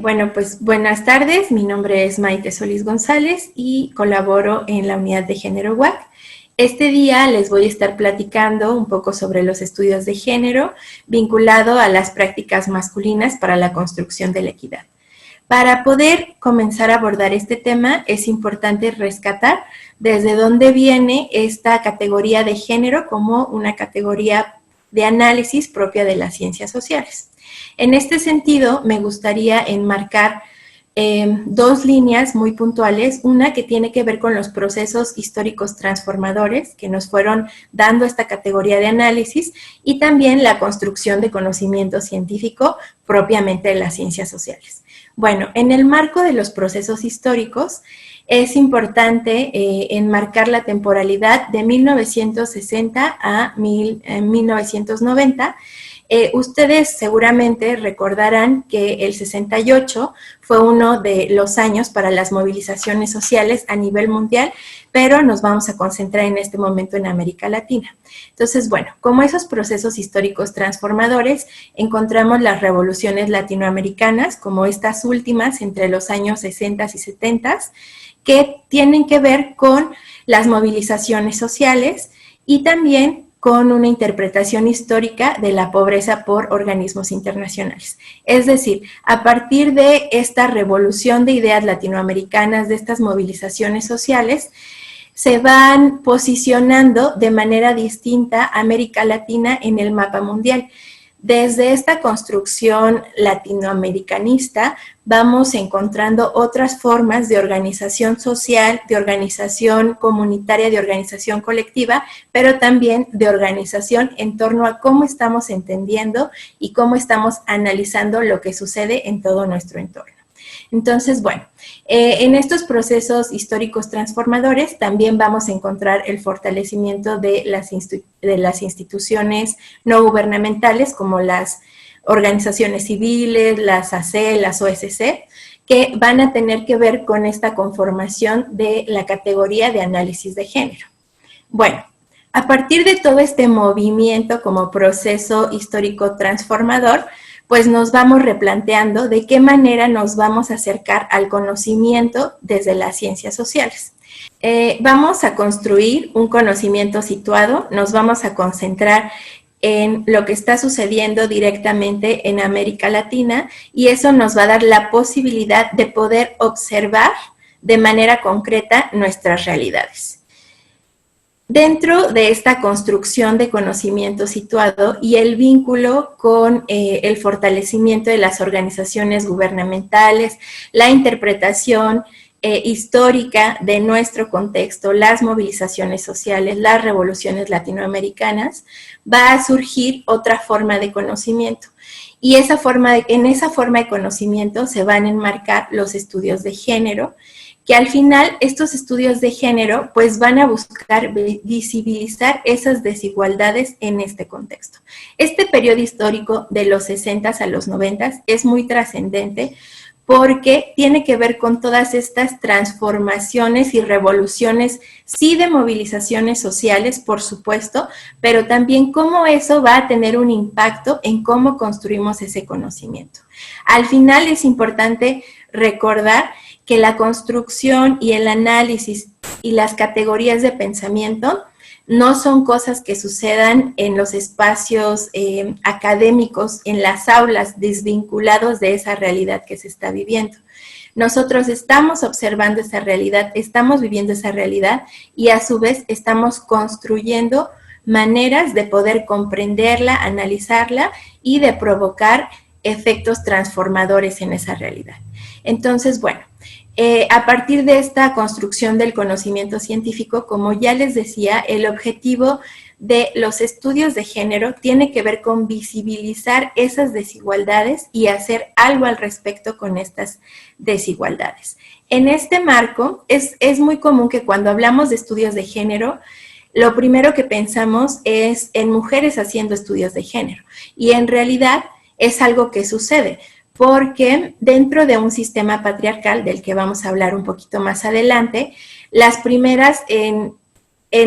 Bueno, pues buenas tardes, mi nombre es Maite Solís González y colaboro en la unidad de género UAC. Este día les voy a estar platicando un poco sobre los estudios de género vinculado a las prácticas masculinas para la construcción de la equidad. Para poder comenzar a abordar este tema es importante rescatar desde dónde viene esta categoría de género como una categoría de análisis propia de las ciencias sociales. En este sentido, me gustaría enmarcar dos líneas muy puntuales, una que tiene que ver con los procesos históricos transformadores que nos fueron dando esta categoría de análisis y también la construcción de conocimiento científico propiamente de las ciencias sociales. Bueno, en el marco de los procesos históricos es importante enmarcar la temporalidad de 1960 a 1990. Ustedes seguramente recordarán que el 68 fue uno de los años para las movilizaciones sociales a nivel mundial, pero nos vamos a concentrar en este momento en América Latina. Entonces, bueno, como esos procesos históricos transformadores, encontramos las revoluciones latinoamericanas, como estas últimas entre los años 60 y 70, que tienen que ver con las movilizaciones sociales y también con una interpretación histórica de la pobreza por organismos internacionales. Es decir, a partir de esta revolución de ideas latinoamericanas, de estas movilizaciones sociales, se van posicionando de manera distinta América Latina en el mapa mundial. Desde esta construcción latinoamericanista vamos encontrando otras formas de organización social, de organización comunitaria, de organización colectiva, pero también de organización en torno a cómo estamos entendiendo y cómo estamos analizando lo que sucede en todo nuestro entorno. Entonces, bueno, en estos procesos históricos transformadores también vamos a encontrar el fortalecimiento de las instituciones no gubernamentales como las organizaciones civiles, las AC, las OSC, que van a tener que ver con esta conformación de la categoría de análisis de género. Bueno, a partir de todo este movimiento como proceso histórico transformador, pues nos vamos replanteando de qué manera nos vamos a acercar al conocimiento desde las ciencias sociales. Vamos a construir un conocimiento situado, nos vamos a concentrar en lo que está sucediendo directamente en América Latina y eso nos va a dar la posibilidad de poder observar de manera concreta nuestras realidades. Dentro de esta construcción de conocimiento situado y el vínculo con el fortalecimiento de las organizaciones gubernamentales, la interpretación histórica de nuestro contexto, las movilizaciones sociales, las revoluciones latinoamericanas, va a surgir otra forma de conocimiento. Y en esa forma de conocimiento se van a enmarcar los estudios de género, que al final estos estudios de género pues van a buscar visibilizar esas desigualdades en este contexto. Este periodo histórico de los 60 a los 90 es muy trascendente porque tiene que ver con todas estas transformaciones y revoluciones, sí de movilizaciones sociales, por supuesto, pero también cómo eso va a tener un impacto en cómo construimos ese conocimiento. Al final es importante recordar que la construcción y el análisis y las categorías de pensamiento no son cosas que sucedan en los espacios académicos, en las aulas, desvinculados de esa realidad que se está viviendo. Nosotros estamos observando esa realidad, estamos viviendo esa realidad y a su vez estamos construyendo maneras de poder comprenderla, analizarla y de provocar efectos transformadores en esa realidad. Entonces, bueno, a partir de esta construcción del conocimiento científico, como ya les decía, el objetivo de los estudios de género tiene que ver con visibilizar esas desigualdades y hacer algo al respecto con estas desigualdades. En este marco, es muy común que cuando hablamos de estudios de género, lo primero que pensamos es en mujeres haciendo estudios de género, y en realidad es algo que sucede, porque dentro de un sistema patriarcal, del que vamos a hablar un poquito más adelante, las primeras en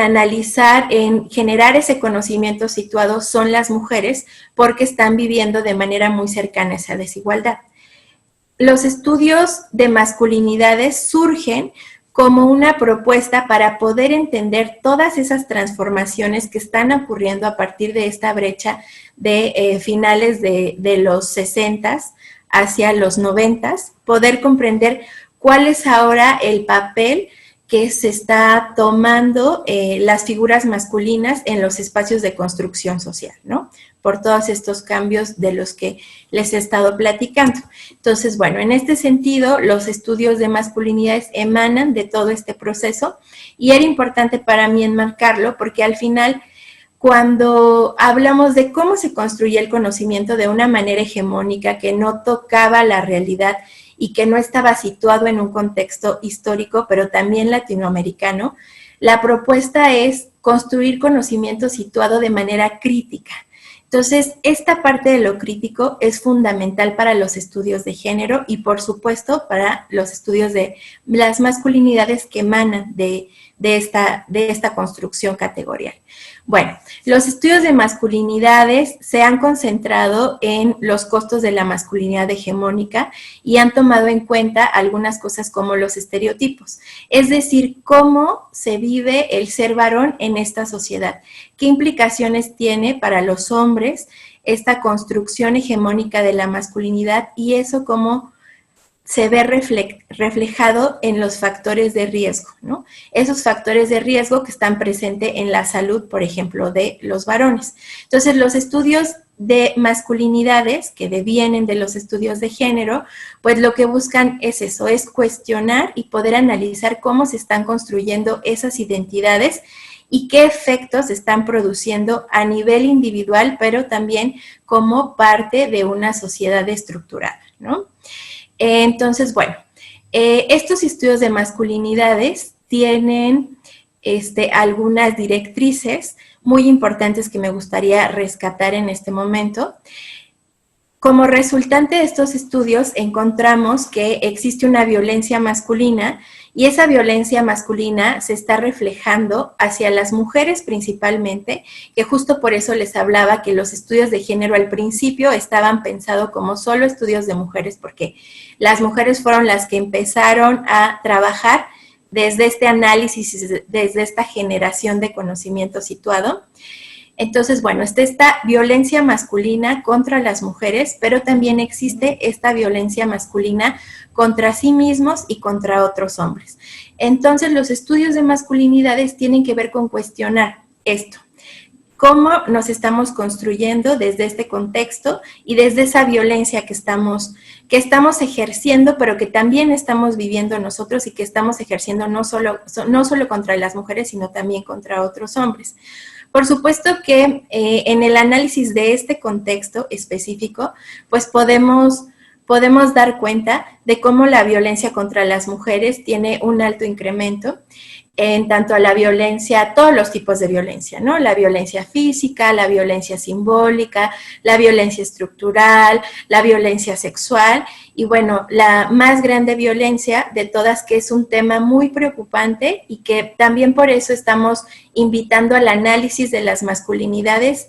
analizar, en generar ese conocimiento situado son las mujeres, porque están viviendo de manera muy cercana a esa desigualdad. los estudios de masculinidades surgen como una propuesta para poder entender todas esas transformaciones que están ocurriendo a partir de esta brecha de finales de los 60s hacia los 90s, poder comprender cuál es ahora el papel que se está tomando las figuras masculinas en los espacios de construcción social, ¿no? Por todos estos cambios de los que les he estado platicando. Entonces, bueno, en este sentido, los estudios de masculinidades emanan de todo este proceso y era importante para mí enmarcarlo porque al final, cuando hablamos de cómo se construye el conocimiento de una manera hegemónica que no tocaba la realidad y que no estaba situado en un contexto histórico, pero también latinoamericano, la propuesta es construir conocimiento situado de manera crítica. Entonces, esta parte de lo crítico es fundamental para los estudios de género y, por supuesto, para los estudios de las masculinidades que emanan de esta construcción categorial. Bueno, los estudios de masculinidades se han concentrado en los costos de la masculinidad hegemónica y han tomado en cuenta algunas cosas como los estereotipos, es decir, cómo se vive el ser varón en esta sociedad, qué implicaciones tiene para los hombres esta construcción hegemónica de la masculinidad y eso cómo se ve reflejado en los factores de riesgo, ¿no? Esos factores de riesgo que están presentes en la salud, por ejemplo, de los varones. Entonces, los estudios de masculinidades, que devienen de los estudios de género, pues lo que buscan es eso, es cuestionar y poder analizar cómo se están construyendo esas identidades y qué efectos están produciendo a nivel individual, pero también como parte de una sociedad estructurada, ¿no? Entonces, bueno, estos estudios de masculinidades tienen algunas directrices muy importantes que me gustaría rescatar en este momento. Como resultante de estos estudios encontramos que existe una violencia masculina y esa violencia masculina se está reflejando hacia las mujeres principalmente, que justo por eso les hablaba que los estudios de género al principio estaban pensados como solo estudios de mujeres, porque las mujeres fueron las que empezaron a trabajar desde este análisis, desde esta generación de conocimiento situado. Entonces, bueno, está esta violencia masculina contra las mujeres, pero también existe esta violencia masculina contra sí mismos y contra otros hombres. Entonces, los estudios de masculinidades tienen que ver con cuestionar esto. Cómo nos estamos construyendo desde este contexto y desde esa violencia que estamos ejerciendo, pero que también estamos viviendo nosotros y que estamos ejerciendo no solo contra las mujeres, sino también contra otros hombres. Por supuesto que en el análisis de este contexto específico, pues podemos dar cuenta de cómo la violencia contra las mujeres tiene un alto incremento en tanto a la violencia, todos los tipos de violencia, ¿no? La violencia física, la violencia simbólica, la violencia estructural, la violencia sexual y bueno, la más grande violencia de todas, que es un tema muy preocupante y que también por eso estamos invitando al análisis de las masculinidades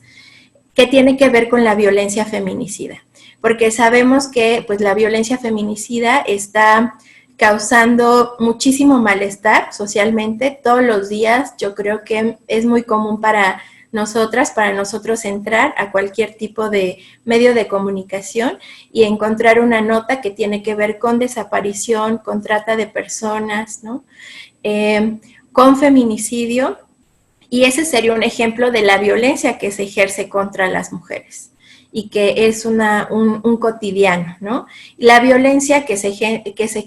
que tiene que ver con la violencia feminicida, porque sabemos que pues la violencia feminicida está causando muchísimo malestar socialmente todos los días. Yo creo que es muy común para nosotros entrar a cualquier tipo de medio de comunicación y encontrar una nota que tiene que ver con desaparición, con trata de personas, ¿no? Con feminicidio, y ese sería un ejemplo de la violencia que se ejerce contra las mujeres y que es un cotidiano, ¿no? La violencia que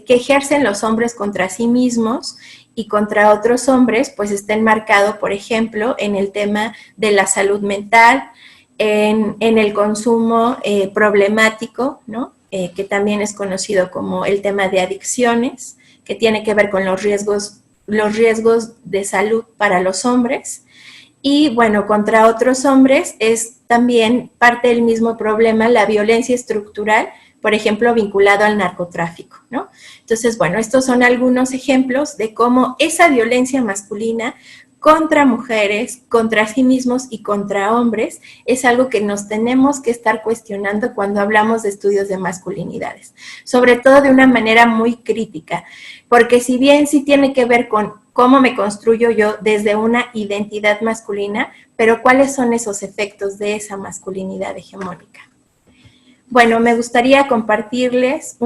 ejercen los hombres contra sí mismos y contra otros hombres, pues está enmarcado, por ejemplo, en el tema de la salud mental, en el consumo problemático, ¿no? Que también es conocido como el tema de adicciones, que tiene que ver con los riesgos de salud para los hombres. Y bueno, contra otros hombres es también parte del mismo problema la violencia estructural, por ejemplo, vinculado al narcotráfico, ¿no? Entonces, bueno, estos son algunos ejemplos de cómo esa violencia masculina contra mujeres, contra sí mismos y contra hombres, es algo que nos tenemos que estar cuestionando cuando hablamos de estudios de masculinidades, sobre todo de una manera muy crítica, porque si bien sí tiene que ver con cómo me construyo yo desde una identidad masculina, pero cuáles son esos efectos de esa masculinidad hegemónica. Bueno, me gustaría compartirles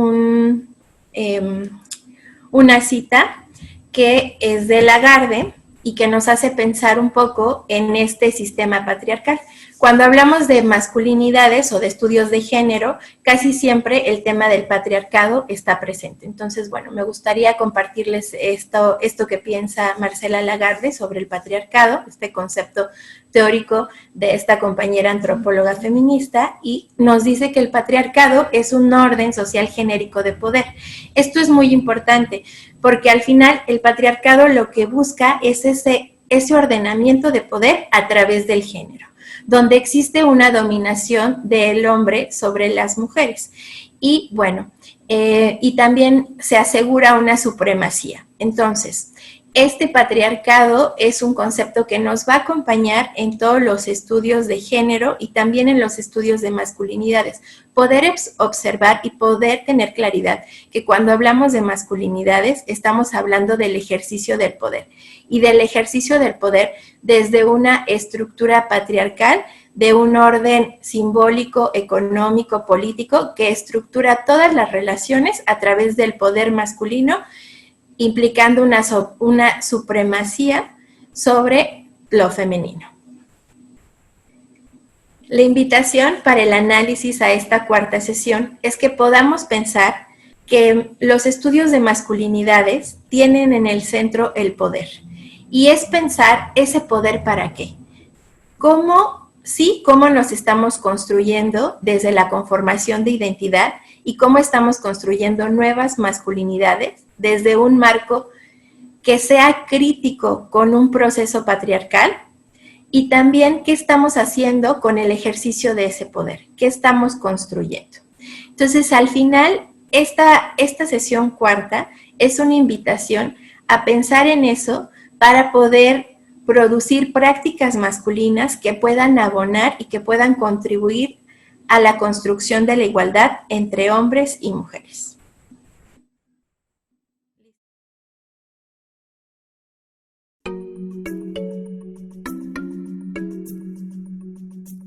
una cita que es de Lagarde y que nos hace pensar un poco en este sistema patriarcal. Cuando hablamos de masculinidades o de estudios de género, casi siempre el tema del patriarcado está presente. Entonces, bueno, me gustaría compartirles esto que piensa Marcela Lagarde sobre el patriarcado, este concepto teórico de esta compañera antropóloga feminista, y nos dice que el patriarcado es un orden social genérico de poder. Esto es muy importante porque al final el patriarcado lo que busca es ese ordenamiento de poder a través del género, donde existe una dominación del hombre sobre las mujeres. Y bueno, y también se asegura una supremacía. Entonces, este patriarcado es un concepto que nos va a acompañar en todos los estudios de género y también en los estudios de masculinidades. Poder observar y poder tener claridad que cuando hablamos de masculinidades estamos hablando del ejercicio del poder y del ejercicio del poder desde una estructura patriarcal de un orden simbólico, económico, político que estructura todas las relaciones a través del poder masculino, implicando una supremacía sobre lo femenino. La invitación para el análisis a esta cuarta sesión es que podamos pensar que los estudios de masculinidades tienen en el centro el poder. Y es pensar ese poder para qué. ¿Cómo nos estamos construyendo desde la conformación de identidad y cómo estamos construyendo nuevas masculinidades desde un marco que sea crítico con un proceso patriarcal y también qué estamos haciendo con el ejercicio de ese poder, qué estamos construyendo. Entonces, al final, esta sesión cuarta es una invitación a pensar en eso para poder producir prácticas masculinas que puedan abonar y que puedan contribuir a la construcción de la igualdad entre hombres y mujeres.